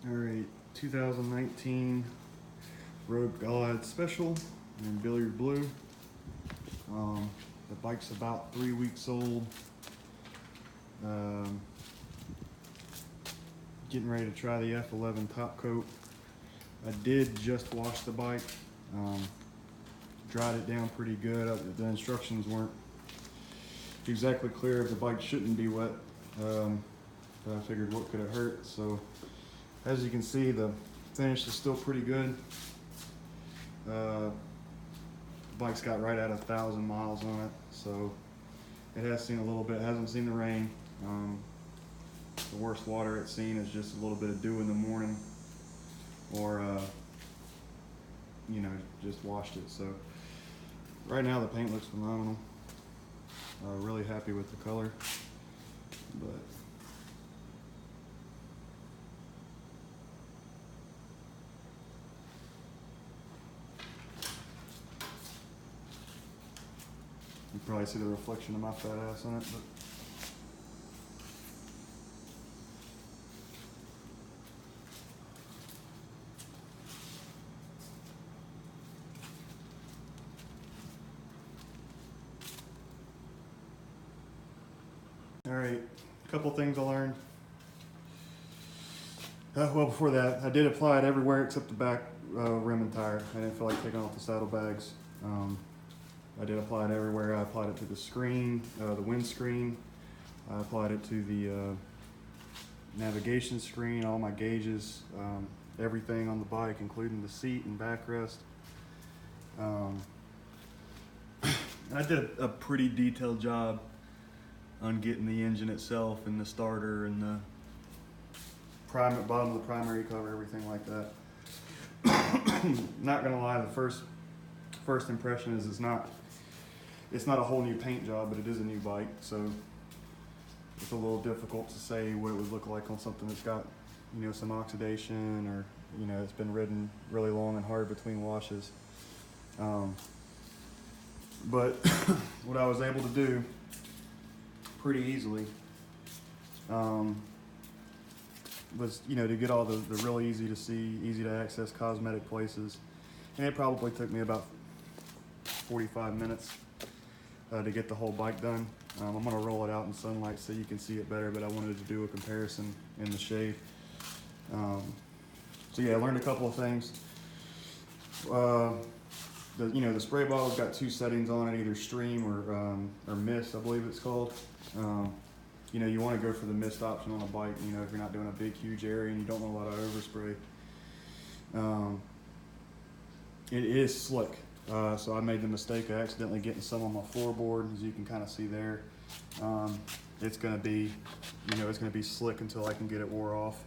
All right, 2019 Rogue Glide Special in Billiard Blue. The bike's about 3 weeks old. Um, Getting ready to try the F11 Topcoat. I did just wash the bike. Dried it down pretty good. The instructions weren't exactly clear if the bike shouldn't be wet. But I figured what could it hurt? So as you can see, the finish is still pretty good. Bike's got right at 1,000 miles on it, so it has seen a little bit. It hasn't seen the rain. The worst water it's seen is just a little bit of dew in the morning, or just washed it. So right now the paint looks phenomenal. Really happy with the color, but you probably see the reflection of my fat ass on it. But all right, a couple things I learned. Well, before that, I did apply it everywhere except the back rim and tire. I didn't feel like taking off the saddlebags. I did apply it everywhere. I applied it to the screen, the windscreen. I applied it to the navigation screen, all my gauges, everything on the bike, including the seat and backrest. I did a pretty detailed job on getting the engine itself and the starter and the bottom of the primary cover, everything like that. Not gonna lie, the first impression is it's not a whole new paint job, but it is a new bike, so it's a little difficult to say what it would look like on something that's got, some oxidation, or, it's been ridden really long and hard between washes. But what I was able to do pretty easily was, to get all the really easy to see, easy to access cosmetic places. And it probably took me about 45 minutes to get the whole bike done. I'm gonna roll it out in sunlight so you can see it better, but I wanted to do a comparison in the shade. So yeah, I learned a couple of things. The spray bottle's got 2 settings on it, either stream or mist, I believe it's called. You want to go for the mist option on a bike, if you're not doing a big, huge area and you don't want a lot of overspray. It is slick. So I made the mistake of accidentally getting some on my floorboard, as you can kind of see there. It's going to be, it's going to be slick until I can get it wore off.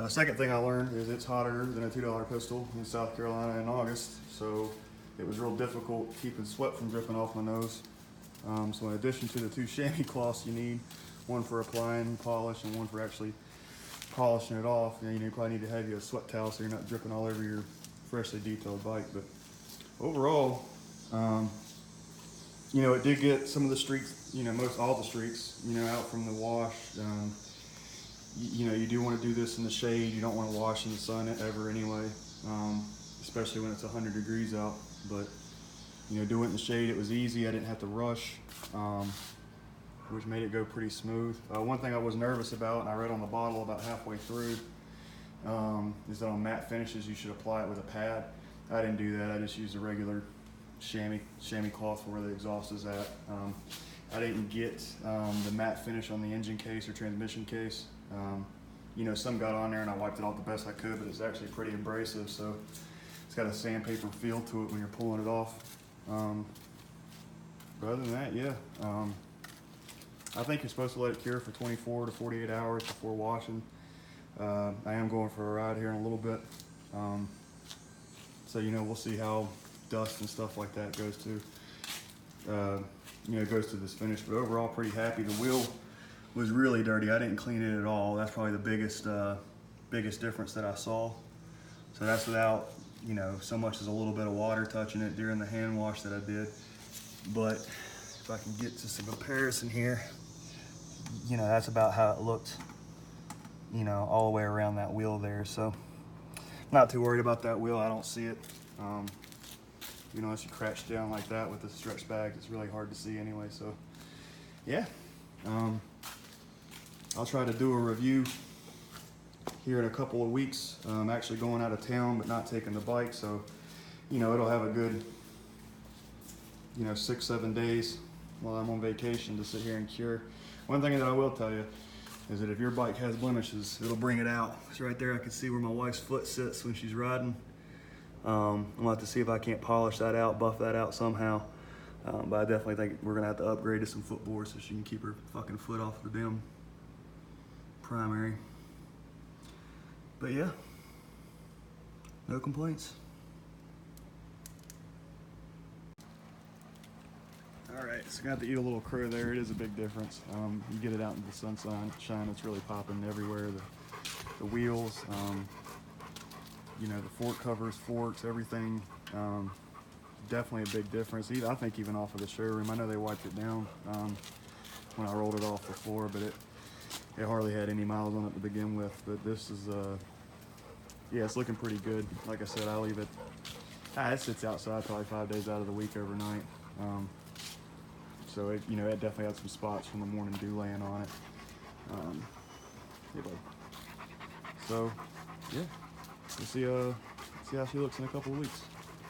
Second thing I learned is it's hotter than a $2 pistol in South Carolina in August, so it was real difficult keeping sweat from dripping off my nose. So in addition to the 2 chamois cloths you need, one for applying polish and one for actually polishing it off, you probably need to have you a sweat towel so you're not dripping all over your freshly detailed bike. But overall, it did get some of the streaks, most all the streaks, out from the wash. You do want to do this in the shade. You don't want to wash in the sun ever anyway, especially when it's 100 degrees out. But do it in the shade. It was easy. I didn't have to rush, which made it go pretty smooth. One thing I was nervous about, and I read on the bottle about halfway through, is that on matte finishes you should apply it with a pad. I didn't do that. I just used a regular chamois cloth for where the exhaust is at. I didn't get the matte finish on the engine case or transmission case. Some got on there and I wiped it off the best I could, but it's actually pretty abrasive, so it's got a sandpaper feel to it when you're pulling it off. But other than that, yeah. I think you're supposed to let it cure for 24 to 48 hours before washing. I am going for a ride here in a little bit. So, we'll see how dust and stuff like that goes to, goes to this finish. But overall, pretty happy. The wheel was really dirty. I didn't clean it at all. That's probably the biggest difference that I saw. So that's without, so much as a little bit of water touching it during the hand wash that I did. But if I can get to some comparison here, you know, that's about how it looked, you know, all the way around that wheel there. So not too worried about that wheel. I don't see it. You know, as you crouch down like that with the stretch bags, it's really hard to see anyway. So yeah, I'll try to do a review here in a couple of weeks. I'm actually going out of town, but not taking the bike. So, you know, it'll have a good, you know, 6-7 days while I'm on vacation to sit here and cure. One thing that I will tell you is that if your bike has blemishes, it'll bring it out. It's right there. I can see where my wife's foot sits when she's riding. I'm gonna have to see if I can't polish that out, buff that out somehow. But I definitely think we're gonna have to upgrade to some footboards so she can keep her fucking foot off the damn primary. But yeah, no complaints. All right, so gonna have to eat a little crow there. It is a big difference. You get it out into the sunshine, it's really popping everywhere. The wheels, you know, the fork covers, forks, everything. Definitely a big difference. I think even off of the showroom. I know they wiped it down when I rolled it off the floor, but it hardly had any miles on it to begin with. But this is, yeah, it's looking pretty good. Like I said, I'll leave it. It sits outside probably 5 days out of the week overnight. So it, you know, it definitely had some spots from the morning dew laying on it. Yeah, bud. So yeah, we'll see how she looks in a couple of weeks.